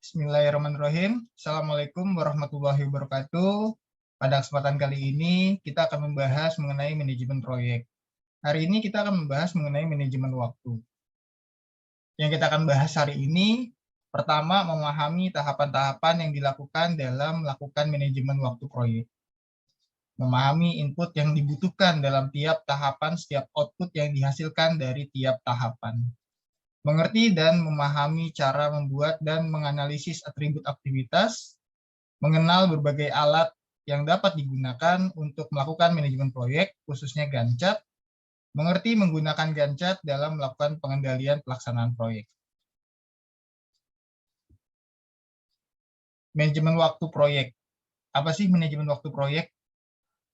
Bismillahirrahmanirrahim. Assalamualaikum warahmatullahi wabarakatuh. Pada kesempatan kali ini kita akan membahas mengenai manajemen proyek. Hari ini kita akan membahas mengenai manajemen waktu. Yang kita akan bahas hari ini, pertama memahami tahapan-tahapan yang dilakukan dalam melakukan manajemen waktu proyek. Memahami input yang dibutuhkan dalam tiap tahapan, setiap output yang dihasilkan dari tiap tahapan. Mengerti dan memahami cara membuat dan menganalisis atribut aktivitas, mengenal berbagai alat yang dapat digunakan untuk melakukan manajemen proyek, khususnya Gantt chart, mengerti menggunakan Gantt chart dalam melakukan pengendalian pelaksanaan proyek. Manajemen waktu proyek. Apa sih manajemen waktu proyek?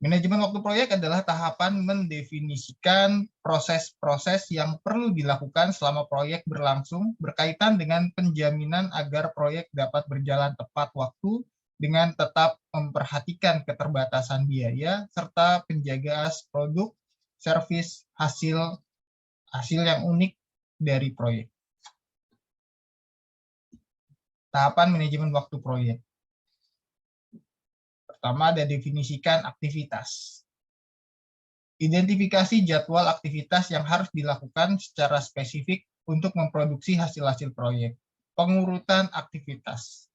Manajemen waktu proyek adalah tahapan mendefinisikan proses-proses yang perlu dilakukan selama proyek berlangsung berkaitan dengan penjaminan agar proyek dapat berjalan tepat waktu dengan tetap memperhatikan keterbatasan biaya serta penjagaan produk, servis, hasil yang unik dari proyek. Tahapan manajemen waktu proyek. Pertama ada definisikan aktivitas. Identifikasi jadwal aktivitas yang harus dilakukan secara spesifik untuk memproduksi hasil-hasil proyek. Pengurutan aktivitas.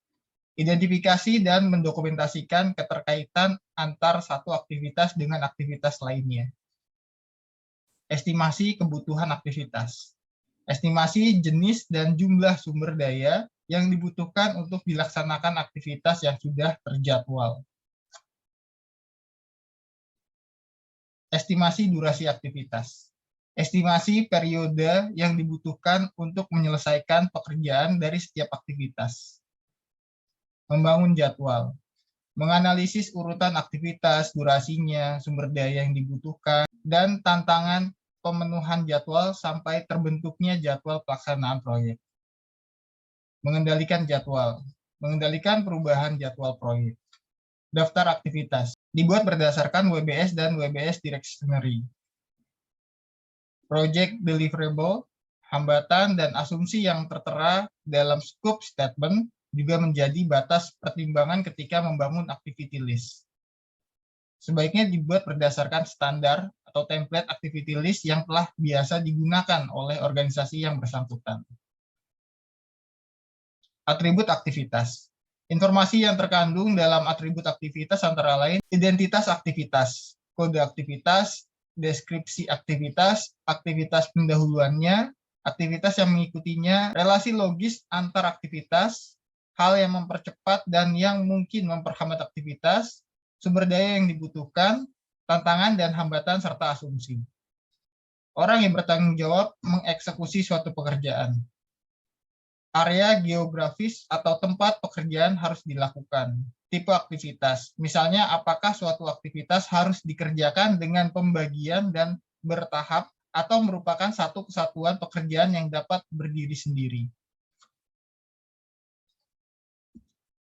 Identifikasi dan mendokumentasikan keterkaitan antar satu aktivitas dengan aktivitas lainnya. Estimasi kebutuhan aktivitas. Estimasi jenis dan jumlah sumber daya yang dibutuhkan untuk dilaksanakan aktivitas yang sudah terjadwal. Estimasi durasi aktivitas. Estimasi periode yang dibutuhkan untuk menyelesaikan pekerjaan dari setiap aktivitas. Membangun jadwal. Menganalisis urutan aktivitas, durasinya, sumber daya yang dibutuhkan, dan tantangan pemenuhan jadwal sampai terbentuknya jadwal pelaksanaan proyek. Mengendalikan jadwal. Mengendalikan perubahan jadwal proyek. Daftar aktivitas. Dibuat berdasarkan WBS dan WBS Dictionary. Project deliverable, hambatan dan asumsi yang tertera dalam scope statement juga menjadi batas pertimbangan ketika membangun activity list. Sebaiknya dibuat berdasarkan standar atau template activity list yang telah biasa digunakan oleh organisasi yang bersangkutan. Atribut aktivitas. Informasi yang terkandung dalam atribut aktivitas antara lain identitas aktivitas, kode aktivitas, deskripsi aktivitas, aktivitas pendahuluannya, aktivitas yang mengikutinya, relasi logis antar aktivitas, hal yang mempercepat dan yang mungkin memperhambat aktivitas, sumber daya yang dibutuhkan, tantangan dan hambatan serta asumsi. Orang yang bertanggung jawab mengeksekusi suatu pekerjaan. Area geografis atau tempat pekerjaan harus dilakukan. Tipe aktivitas, misalnya apakah suatu aktivitas harus dikerjakan dengan pembagian dan bertahap atau merupakan satu kesatuan pekerjaan yang dapat berdiri sendiri.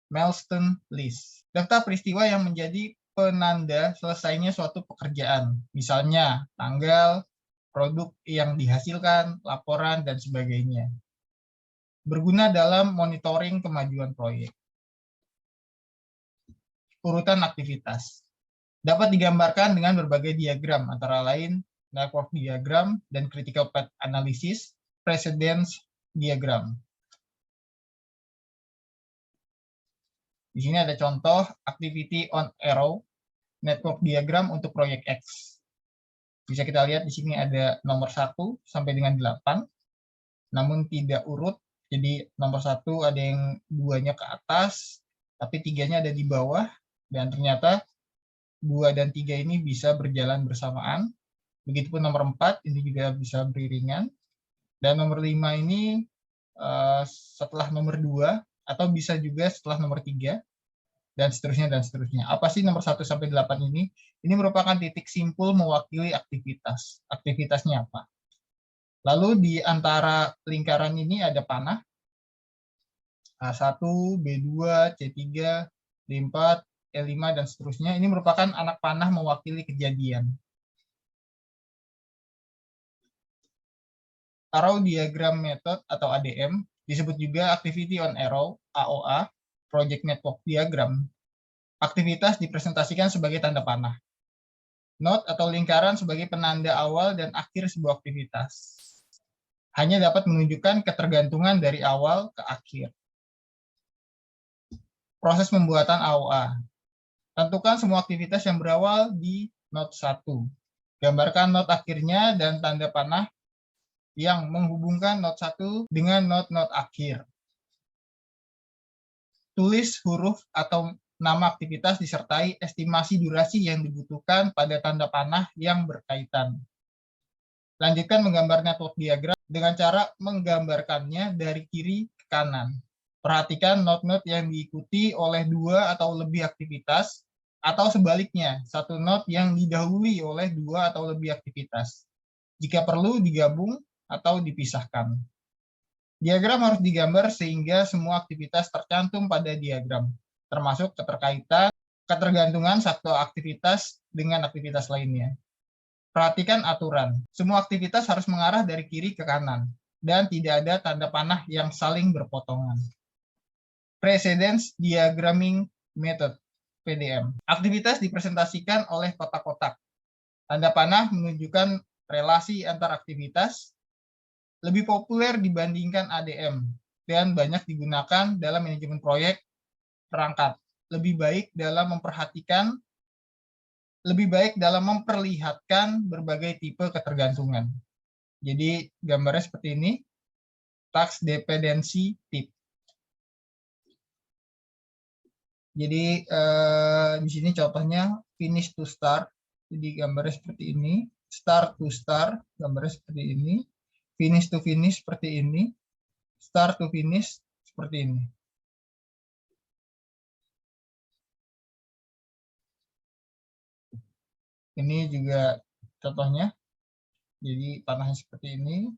Milestone list, daftar peristiwa yang menjadi penanda selesainya suatu pekerjaan, misalnya tanggal, produk yang dihasilkan, laporan, dan sebagainya. Berguna dalam monitoring kemajuan proyek. Urutan aktivitas. Dapat digambarkan dengan berbagai diagram, antara lain network diagram dan critical path analysis, precedence diagram. Di sini ada contoh activity on arrow, network diagram untuk proyek X. Bisa kita lihat di sini ada nomor 1 sampai dengan 8, namun tidak urut. Jadi nomor 1 ada yang 2-nya ke atas, tapi 3-nya ada di bawah, dan ternyata 2 dan 3 ini bisa berjalan bersamaan. Begitupun nomor 4, ini juga bisa beriringan. Dan nomor 5 ini setelah nomor 2, atau bisa juga setelah nomor 3, dan seterusnya, dan seterusnya. Apa sih nomor 1 sampai 8 ini? Ini merupakan titik simpul mewakili aktivitas. Aktivitasnya apa? Lalu di antara lingkaran ini ada panah, A1, B2, C3, D4, E5, dan seterusnya. Ini merupakan anak panah mewakili kejadian. Arrow Diagram Method atau ADM disebut juga Activity on Arrow, AOA, Project Network Diagram. Aktivitas dipresentasikan sebagai tanda panah. Node atau lingkaran sebagai penanda awal dan akhir sebuah aktivitas. Hanya dapat menunjukkan ketergantungan dari awal ke akhir. Proses pembuatan AOA. Tentukan semua aktivitas yang berawal di node 1. Gambarkan node akhirnya dan tanda panah yang menghubungkan node 1 dengan node-node akhir. Tulis huruf atau nama aktivitas disertai estimasi durasi yang dibutuhkan pada tanda panah yang berkaitan. Lanjutkan menggambar network diagram dengan cara menggambarkannya dari kiri ke kanan. Perhatikan node-node yang diikuti oleh 2 atau lebih aktivitas, atau sebaliknya, satu node yang didahului oleh 2 atau lebih aktivitas. Jika perlu, digabung atau dipisahkan. Diagram harus digambar sehingga semua aktivitas tercantum pada diagram, termasuk ketergantungan satu aktivitas dengan aktivitas lainnya. Perhatikan aturan. Semua aktivitas harus mengarah dari kiri ke kanan, dan tidak ada tanda panah yang saling berpotongan. Precedence Diagramming Method, PDM. Aktivitas dipresentasikan oleh kotak-kotak. Tanda panah menunjukkan relasi antar aktivitas, lebih populer dibandingkan ADM, dan banyak digunakan dalam manajemen proyek perangkat. Lebih baik dalam memperlihatkan berbagai tipe ketergantungan. Jadi gambarnya seperti ini, task dependency type. Jadi di sini contohnya finish to start, jadi gambarnya seperti ini, start to start, gambarnya seperti ini, finish to finish seperti ini, start to finish seperti ini. Ini juga contohnya, jadi panahnya seperti ini.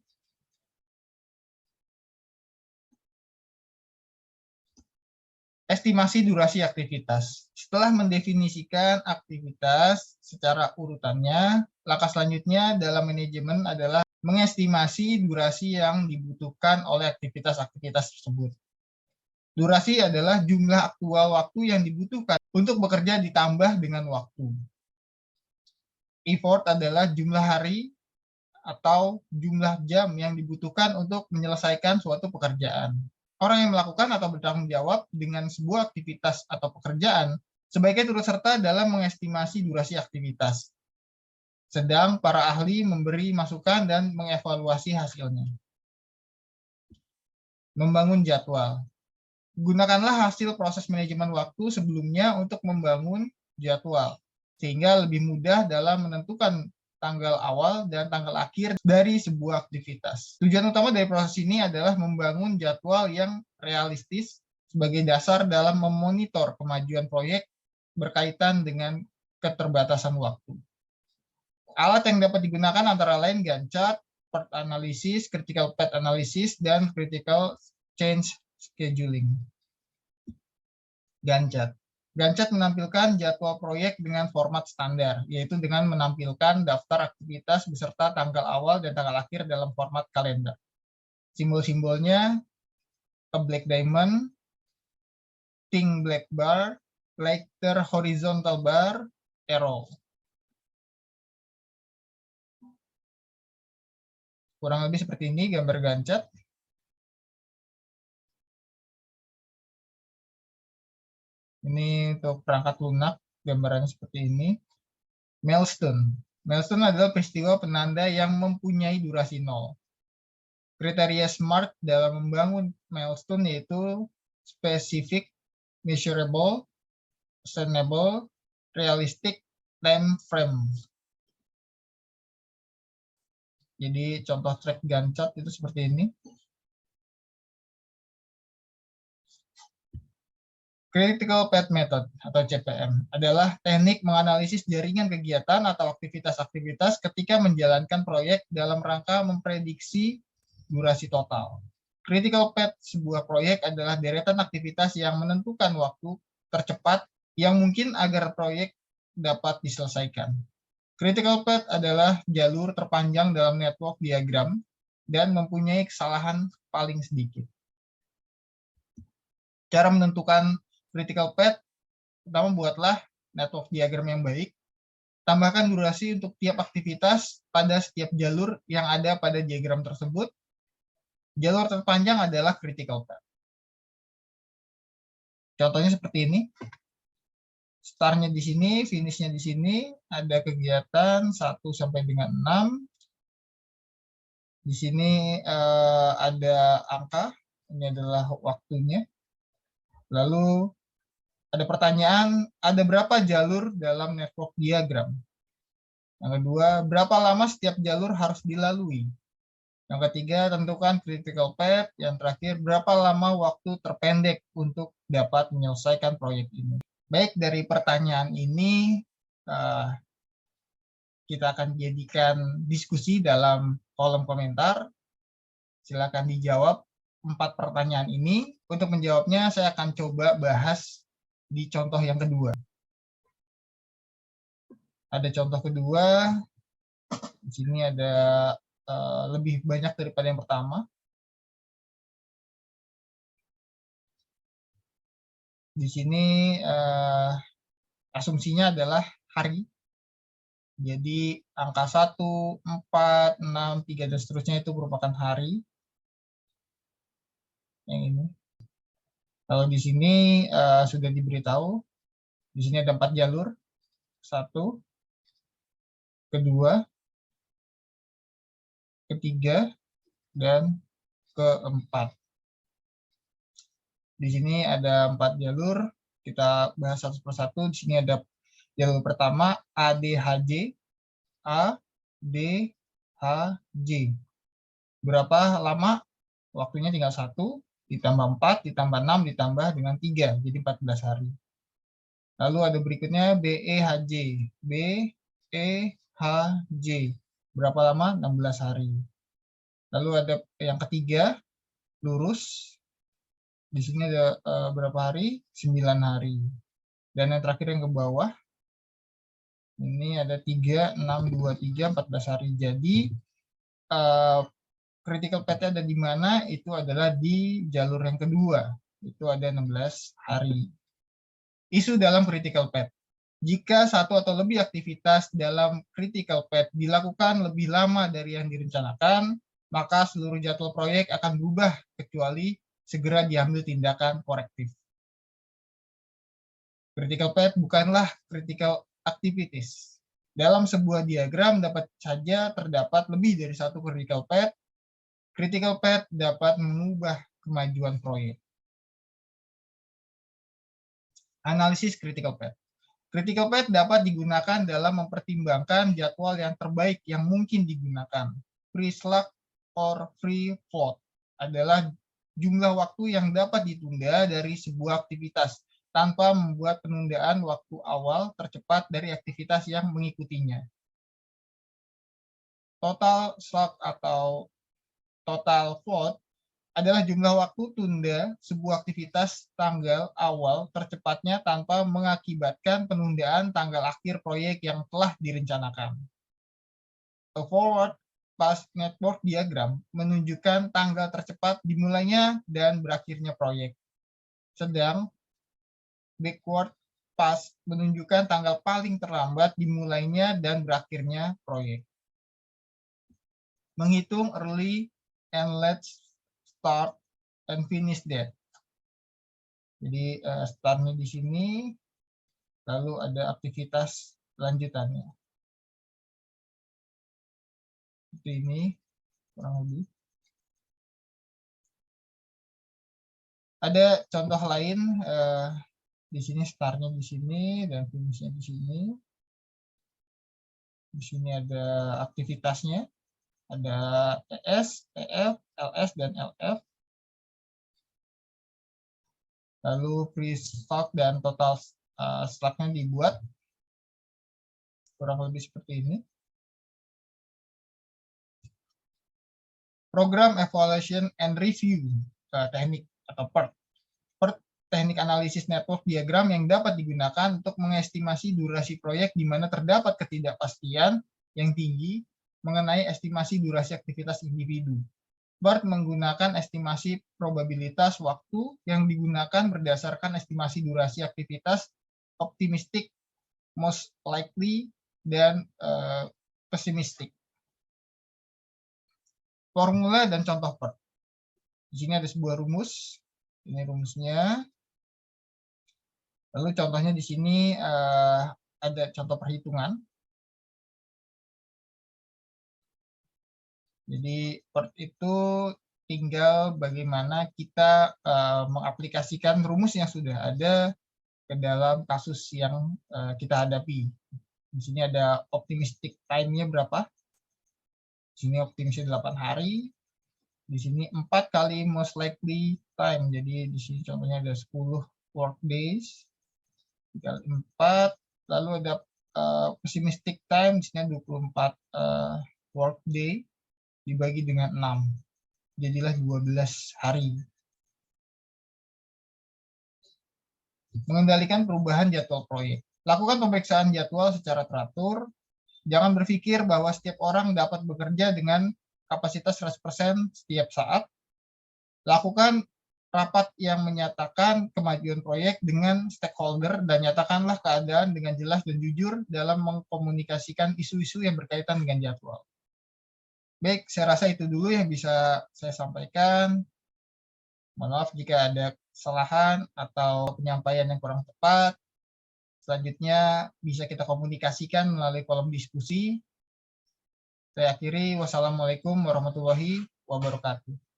Estimasi durasi aktivitas. Setelah mendefinisikan aktivitas secara urutannya, langkah selanjutnya dalam manajemen adalah mengestimasi durasi yang dibutuhkan oleh aktivitas-aktivitas tersebut. Durasi adalah jumlah aktual waktu yang dibutuhkan untuk bekerja ditambah dengan waktu. Effort adalah jumlah hari atau jumlah jam yang dibutuhkan untuk menyelesaikan suatu pekerjaan. Orang yang melakukan atau bertanggung jawab dengan sebuah aktivitas atau pekerjaan sebaiknya turut serta dalam mengestimasi durasi aktivitas. Sedang para ahli memberi masukan dan mengevaluasi hasilnya. Membangun jadwal. Gunakanlah hasil proses manajemen waktu sebelumnya untuk membangun jadwal, sehingga lebih mudah dalam menentukan tanggal awal dan tanggal akhir dari sebuah aktivitas. Tujuan utama dari proses ini adalah membangun jadwal yang realistis sebagai dasar dalam memonitor kemajuan proyek berkaitan dengan keterbatasan waktu. Alat yang dapat digunakan antara lain Gantt chart, PERT analysis, critical path analysis, dan critical change scheduling. Gantt chart. Gantt chart menampilkan jadwal proyek dengan format standar, yaitu dengan menampilkan daftar aktivitas beserta tanggal awal dan tanggal akhir dalam format kalender. Simbol-simbolnya a black diamond, thin black bar, lighter horizontal bar, arrow. Kurang lebih seperti ini gambar Gantt chart. Ini untuk perangkat lunak, gambarannya seperti ini. Milestone. Milestone adalah peristiwa penanda yang mempunyai durasi 0. Kriteria SMART dalam membangun milestone yaitu specific, measurable, sustainable, realistic, time frame. Jadi contoh track Gantt chart itu seperti ini. Critical Path Method atau CPM adalah teknik menganalisis jaringan kegiatan atau aktivitas-aktivitas ketika menjalankan proyek dalam rangka memprediksi durasi total. Critical Path sebuah proyek adalah deretan aktivitas yang menentukan waktu tercepat yang mungkin agar proyek dapat diselesaikan. Critical Path adalah jalur terpanjang dalam network diagram dan mempunyai kesalahan paling sedikit. Cara menentukan critical path, pertama buatlah network diagram yang baik. Tambahkan durasi untuk tiap aktivitas pada setiap jalur yang ada pada diagram tersebut. Jalur terpanjang adalah critical path. Contohnya seperti ini. Start-nya di sini, finish-nya di sini, ada kegiatan 1 sampai dengan 6. Di sini ada angka, ini adalah waktunya. Lalu ada pertanyaan, ada berapa jalur dalam network diagram? Yang kedua, berapa lama setiap jalur harus dilalui? Yang ketiga, tentukan critical path. Yang terakhir, berapa lama waktu terpendek untuk dapat menyelesaikan proyek ini? Baik, dari pertanyaan ini kita akan jadikan diskusi dalam kolom komentar. Silakan dijawab 4 pertanyaan ini. Untuk menjawabnya, saya akan coba bahas di contoh yang kedua. Ada contoh kedua. Di sini ada lebih banyak daripada yang pertama. Di sini asumsinya adalah hari. Jadi angka 1, 4, 6, 3, dan seterusnya itu merupakan hari. Yang ini. Kalau di sini sudah diberitahu, di sini ada 4 jalur. 1, kedua, ketiga, dan keempat. Di sini ada 4 jalur, kita bahas satu persatu. Di sini ada jalur pertama ADHJ, ADHJ. Berapa lama? Waktunya tinggal 1, ditambah 4, ditambah 6, ditambah dengan 3, jadi 14 hari. Lalu ada berikutnya BEHJ, BEHJ. Berapa lama? 16 hari. Lalu ada yang ketiga, lurus. Di sini ada berapa hari? 9 hari. Dan yang terakhir yang ke bawah, ini ada 3, 6, 2, 3, 14 hari. Jadi, critical path ada di mana? Itu adalah di jalur yang kedua. Itu ada 16 hari. Isu dalam critical path. Jika satu atau lebih aktivitas dalam critical path dilakukan lebih lama dari yang direncanakan, maka seluruh jadwal proyek akan berubah kecuali segera diambil tindakan korektif. Critical path bukanlah critical activities. Dalam sebuah diagram dapat saja terdapat lebih dari satu critical path. Critical path dapat mengubah kemajuan proyek. Analisis critical path. Critical path dapat digunakan dalam mempertimbangkan jadwal yang terbaik yang mungkin digunakan. Free slot or free float adalah jumlah waktu yang dapat ditunda dari sebuah aktivitas tanpa membuat penundaan waktu awal tercepat dari aktivitas yang mengikutinya. Total slot atau total float adalah jumlah waktu tunda sebuah aktivitas tanggal awal tercepatnya tanpa mengakibatkan penundaan tanggal akhir proyek yang telah direncanakan. A forward path network diagram menunjukkan tanggal tercepat dimulainya dan berakhirnya proyek. Sedang backward path menunjukkan tanggal paling terlambat dimulainya dan berakhirnya proyek. Menghitung early and late start and finish date. Jadi startnya di sini, lalu ada aktivitas lanjutannya. Seperti ini, kurang lebih. Ada contoh lain, di sini startnya di sini dan finishnya di sini. Di sini ada aktivitasnya, ada ES, EF, LS, dan LF. Lalu free stock dan total stocknya dibuat kurang lebih seperti ini. Program Evaluation and Review teknik atau PERT. PERT teknik analisis network diagram yang dapat digunakan untuk mengestimasi durasi proyek di mana terdapat ketidakpastian yang tinggi mengenai estimasi durasi aktivitas individu. BART menggunakan estimasi probabilitas waktu yang digunakan berdasarkan estimasi durasi aktivitas, optimistic, most likely, dan pessimistic. Formula dan contoh BART. Di sini ada sebuah rumus. Ini rumusnya. Lalu contohnya di sini ada contoh perhitungan. Jadi BART itu tinggal bagaimana kita mengaplikasikan rumus yang sudah ada ke dalam kasus yang kita hadapi. Di sini ada optimistic time-nya berapa. Di sini optimisnya 8 hari. Di sini 4 kali most likely time. Jadi di sini contohnya ada 10 work days. Dikali 4. Lalu ada pessimistic time. Di sini 24 work day. Dibagi dengan 6. Jadilah 12 hari. Mengendalikan perubahan jadwal proyek. Lakukan pemeriksaan jadwal secara teratur. Jangan berpikir bahwa setiap orang dapat bekerja dengan kapasitas 100% setiap saat. Lakukan rapat yang menyatakan kemajuan proyek dengan stakeholder dan nyatakanlah keadaan dengan jelas dan jujur dalam mengkomunikasikan isu-isu yang berkaitan dengan jadwal. Baik, saya rasa itu dulu yang bisa saya sampaikan. Mohon maaf jika ada kesalahan atau penyampaian yang kurang tepat. Selanjutnya bisa kita komunikasikan melalui kolom diskusi. Saya akhiri, wassalamualaikum warahmatullahi wabarakatuh.